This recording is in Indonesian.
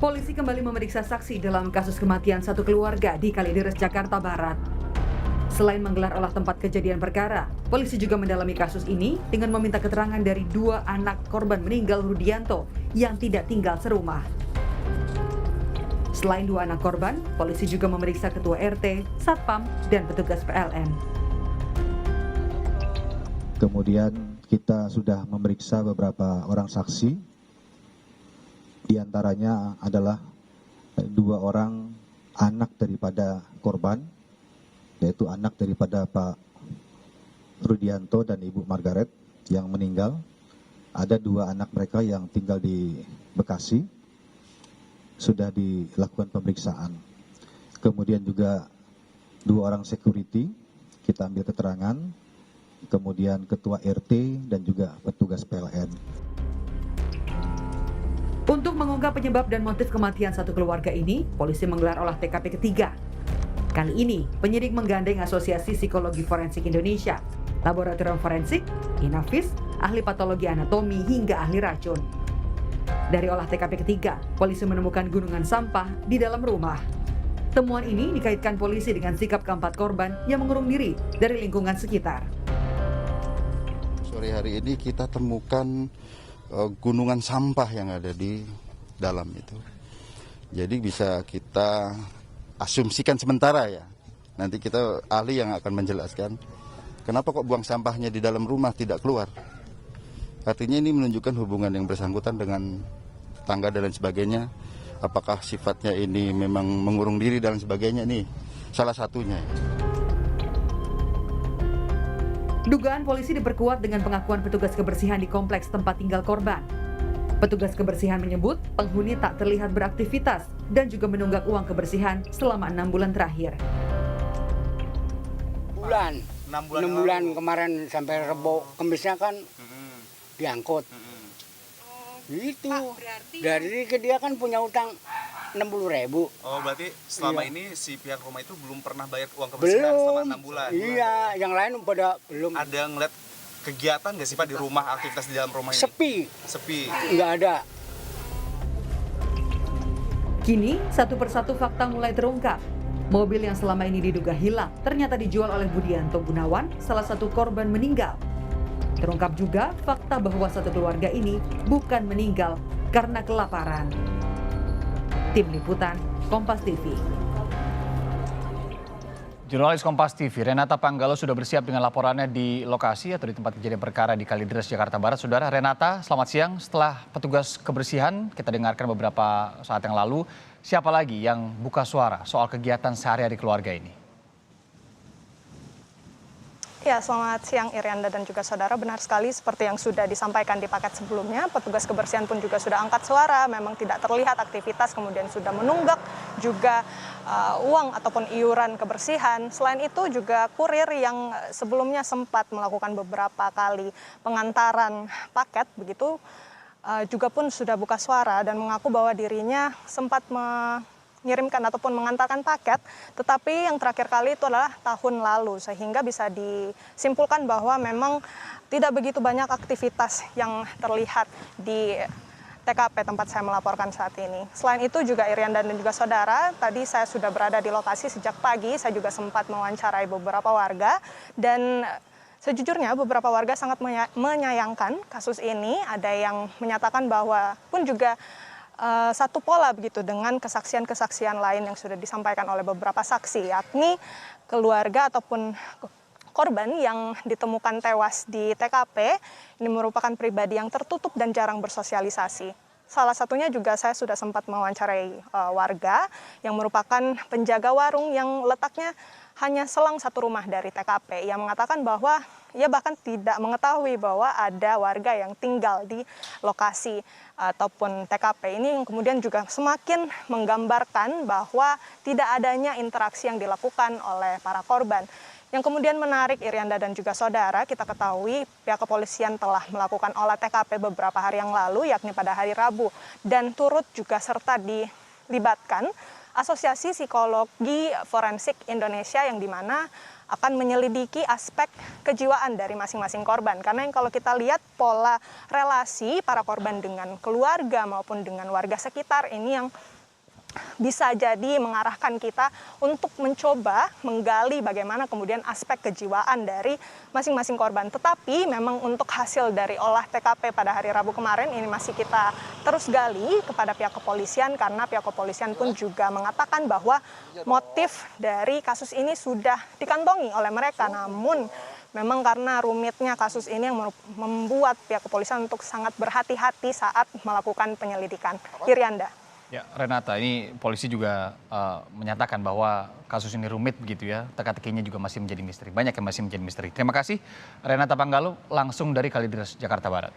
Polisi kembali memeriksa saksi dalam kasus kematian satu keluarga di Kalideres, Jakarta Barat. Selain menggelar olah tempat kejadian perkara, polisi juga mendalami kasus ini dengan meminta keterangan dari dua anak korban meninggal Rudianto yang tidak tinggal serumah. Selain dua anak korban, polisi juga memeriksa ketua RT, satpam, dan petugas PLN. Kemudian kita sudah memeriksa beberapa orang saksi. Di antaranya adalah dua orang anak daripada korban, yaitu anak daripada Pak Rudianto dan Ibu Margaret yang meninggal. Ada dua anak mereka yang tinggal di Bekasi, sudah dilakukan pemeriksaan. Kemudian juga dua orang security, kita ambil keterangan, kemudian ketua RT dan juga petugas PLN. Untuk mengungkap penyebab dan motif kematian satu keluarga ini, polisi menggelar olah TKP ketiga. Kali ini, penyidik menggandeng Asosiasi Psikologi Forensik Indonesia, Laboratorium Forensik, Inavis, ahli patologi anatomi, hingga ahli racun. Dari olah TKP ketiga, polisi menemukan gunungan sampah di dalam rumah. Temuan ini dikaitkan polisi dengan sikap keempat korban yang mengurung diri dari lingkungan sekitar. Sore hari ini kita temukan gunungan sampah yang ada di dalam itu. Jadi bisa kita asumsikan sementara ya. Nanti kita ahli yang akan menjelaskan kenapa kok buang sampahnya di dalam rumah tidak keluar. Artinya ini menunjukkan hubungan yang bersangkutan dengan tangga dan lain sebagainya. Apakah sifatnya ini memang mengurung diri dan sebagainya, nih salah satunya. Dugaan polisi diperkuat dengan pengakuan petugas kebersihan di kompleks tempat tinggal korban. Petugas kebersihan menyebut penghuni tak terlihat beraktivitas dan juga menunggak uang kebersihan selama 6 bulan terakhir. 6 bulan kemarin sampai Rebo, Kemisnya kan diangkut. Itu dari ke dia kan punya utang 60.000. Oh, berarti selama ini si pihak rumah itu belum pernah bayar uang kebersihan selama 6 bulan? Iya, yang lain pada belum. Ada ngeliat kegiatan nggak sih Pak di rumah, aktivitas di dalam rumah ini? Sepi, Nggak ada. Kini, satu persatu fakta mulai terungkap. Mobil yang selama ini diduga hilang ternyata dijual oleh Budianto Gunawan, salah satu korban meninggal. Terungkap juga fakta bahwa satu keluarga ini bukan meninggal karena kelaparan. Tim Liputan, Kompas TV. Jurnalis Kompas TV, Renata Panggalo sudah bersiap dengan laporannya di lokasi atau di tempat kejadian perkara di Kalideres, Jakarta Barat. Saudara Renata, selamat siang. Setelah petugas kebersihan, kita dengarkan beberapa saat yang lalu, siapa lagi yang buka suara soal kegiatan sehari-hari keluarga ini? Ya, selamat siang Irianda dan juga saudara. Benar sekali seperti yang sudah disampaikan di paket sebelumnya, petugas kebersihan pun juga sudah angkat suara, memang tidak terlihat aktivitas, kemudian sudah menunggak juga uang ataupun iuran kebersihan. Selain itu juga kurir yang sebelumnya sempat melakukan beberapa kali pengantaran paket, begitu juga pun sudah buka suara dan mengaku bahwa dirinya sempat mengirimkan ataupun mengantarkan paket, tetapi yang terakhir kali itu adalah tahun lalu, sehingga bisa disimpulkan bahwa memang tidak begitu banyak aktivitas yang terlihat di TKP tempat saya melaporkan saat ini. Selain itu juga Irianda dan juga saudara, tadi saya sudah berada di lokasi sejak pagi, saya juga sempat mewawancarai beberapa warga, dan sejujurnya beberapa warga sangat menyayangkan kasus ini. Ada yang menyatakan bahwa pun juga satu pola begitu dengan kesaksian-kesaksian lain yang sudah disampaikan oleh beberapa saksi, yakni keluarga ataupun korban yang ditemukan tewas di TKP ini merupakan pribadi yang tertutup dan jarang bersosialisasi. Salah satunya juga saya sudah sempat mewawancarai warga yang merupakan penjaga warung yang letaknya hanya selang satu rumah dari TKP. Ia mengatakan bahwa ia bahkan tidak mengetahui bahwa ada warga yang tinggal di lokasi ataupun TKP ini, yang kemudian juga semakin menggambarkan bahwa tidak adanya interaksi yang dilakukan oleh para korban. Yang kemudian menarik Irianda dan juga saudara, kita ketahui pihak kepolisian telah melakukan olah TKP beberapa hari yang lalu, yakni pada hari Rabu, dan turut juga serta dilibatkan Asosiasi Psikologi Forensik Indonesia, yang dimana akan menyelidiki aspek kejiwaan dari masing-masing korban. Karena yang kalau kita lihat pola relasi para korban dengan keluarga maupun dengan warga sekitar ini yang bisa jadi mengarahkan kita untuk mencoba menggali bagaimana kemudian aspek kejiwaan dari masing-masing korban. Tetapi memang untuk hasil dari olah TKP pada hari Rabu kemarin ini masih kita terus gali kepada pihak kepolisian, karena pihak kepolisian pun juga mengatakan bahwa motif dari kasus ini sudah dikantongi oleh mereka. Namun memang karena rumitnya kasus ini yang membuat pihak kepolisian untuk sangat berhati-hati saat melakukan penyelidikan. Irianda. Ya, Renata, ini polisi juga menyatakan bahwa kasus ini rumit begitu ya. Teka-tekinya juga masih menjadi misteri. Banyak yang masih menjadi misteri. Terima kasih Renata Panggalo langsung dari Kalideres, Jakarta Barat.